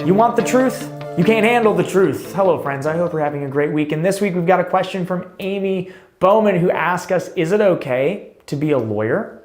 You want the truth? You can't handle the truth. Hello friends, I hope you're having a great week. And this week we've got a question from Amy Bowman who asked us, is it okay to be a lawyer?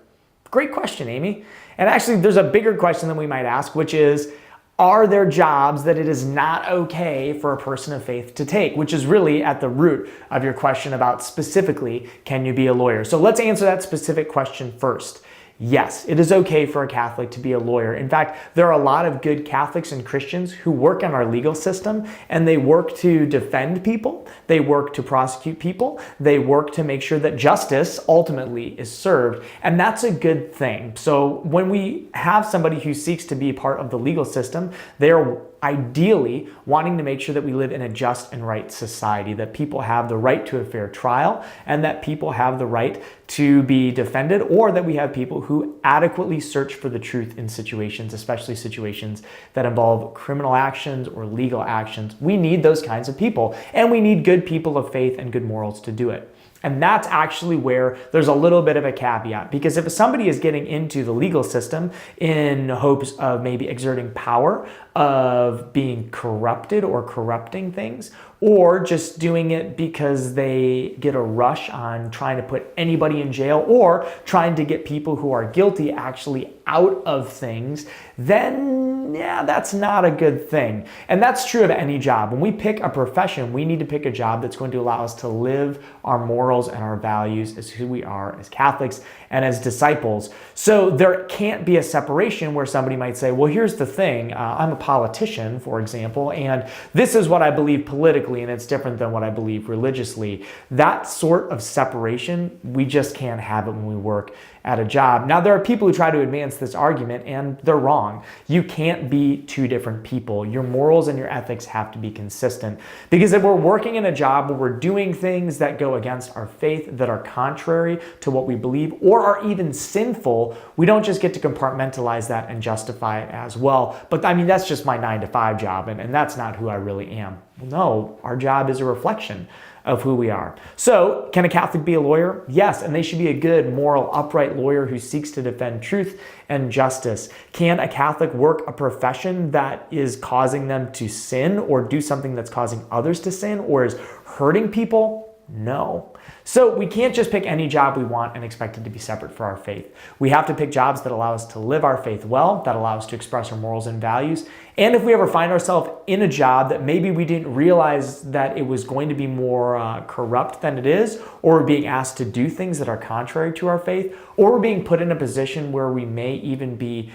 Great question, Amy. And actually there's a bigger question that we might ask, which is, are there jobs that it is not okay for a person of faith to take? Which is really at the root of your question about specifically, can you be a lawyer? So let's answer that specific question first. Yes, it is okay for a Catholic to be a lawyer. In fact, there are a lot of good Catholics and Christians who work in our legal system, and they work to defend people, they work to prosecute people, they work to make sure that justice ultimately is served, and that's a good thing. So when we have somebody who seeks to be part of the legal system, they're ideally wanting to make sure that we live in a just and right society, that people have the right to a fair trial, and that people have the right to be defended, or that we have people who adequately search for the truth in situations, especially situations that involve criminal actions or legal actions. We need those kinds of people, and we need good people of faith and good morals to do it. And that's actually where there's a little bit of a caveat, because if somebody is getting into the legal system in hopes of maybe exerting power, of being corrupted or corrupting things, or just doing it because they get a rush on trying to put anybody in jail or trying to get people who are guilty actually out of things, then yeah, that's not a good thing. And that's true of any job. When we pick a profession, we need to pick a job that's going to allow us to live our morals and our values as who we are as Catholics and as disciples. So there can't be a separation where somebody might say, well, here's the thing, I'm a politician, for example, and this is what I believe politically, and it's different than what I believe religiously. That sort of separation, we just can't have it when we work at a job. Now, there are people who try to advance this argument, and they're wrong. You can't be two different people. Your morals and your ethics have to be consistent. Because if we're working in a job where we're doing things that go against our faith, that are contrary to what we believe, or are even sinful, we don't just get to compartmentalize that and justify it as, well, but I mean, that's just my 9-to-5 job, and that's not who I really am. Well, no, our job is a reflection of who we are. So, can a Catholic be a lawyer? Yes, and they should be a good, moral, upright lawyer who seeks to defend truth and justice. Can a Catholic work a profession that is causing them to sin or do something that's causing others to sin or is hurting people? No. So we can't just pick any job we want and expect it to be separate for our faith. We have to pick jobs that allow us to live our faith well, that allow us to express our morals and values. And if we ever find ourselves in a job that maybe we didn't realize that it was going to be more corrupt than it is, or we're being asked to do things that are contrary to our faith, or we're being put in a position where we may even be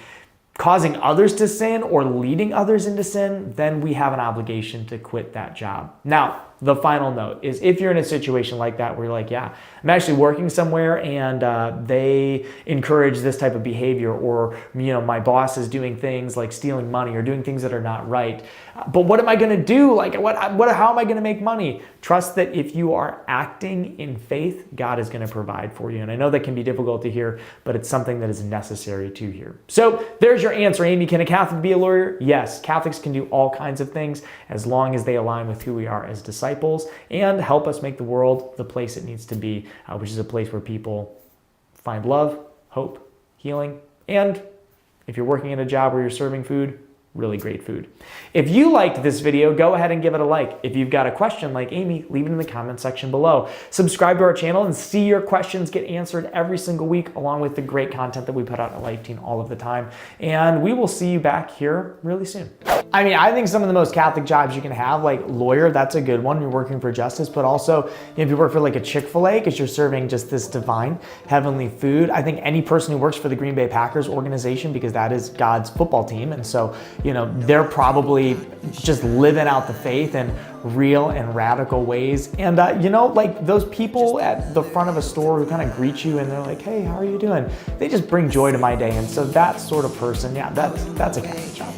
causing others to sin or leading others into sin, then we have an obligation to quit that job. Now, the final note is if you're in a situation like that where you're like, yeah, I'm actually working somewhere and they encourage this type of behavior, or my boss is doing things like stealing money or doing things that are not right. But what am I going to do? Like, how am I going to make money? Trust that if you are acting in faith, God is going to provide for you. And I know that can be difficult to hear, but it's something that is necessary to hear. So there's your answer, Amy. Can a Catholic be a lawyer? Yes, Catholics can do all kinds of things as long as they align with who we are as disciples and help us make the world the place it needs to be, which is a place where people find love, hope, healing, and if you're working in a job where you're serving food, really great food. If you liked this video, go ahead and give it a like. If you've got a question like Amy, leave it in the comment section below. Subscribe to our channel and see your questions get answered every single week, along with the great content that we put out at Life Teen all of the time. And we will see you back here really soon. I mean, I think some of the most Catholic jobs you can have, like lawyer, that's a good one. You're working for justice, but also if you work for like a Chick-fil-A, because you're serving just this divine, heavenly food. I think any person who works for the Green Bay Packers organization, because that is God's football team. And so, they're probably just living out the faith in real and radical ways. And, like those people at the front of a store who kind of greet you and they're like, hey, how are you doing? They just bring joy to my day. And so that sort of person, yeah, that's a Catholic job.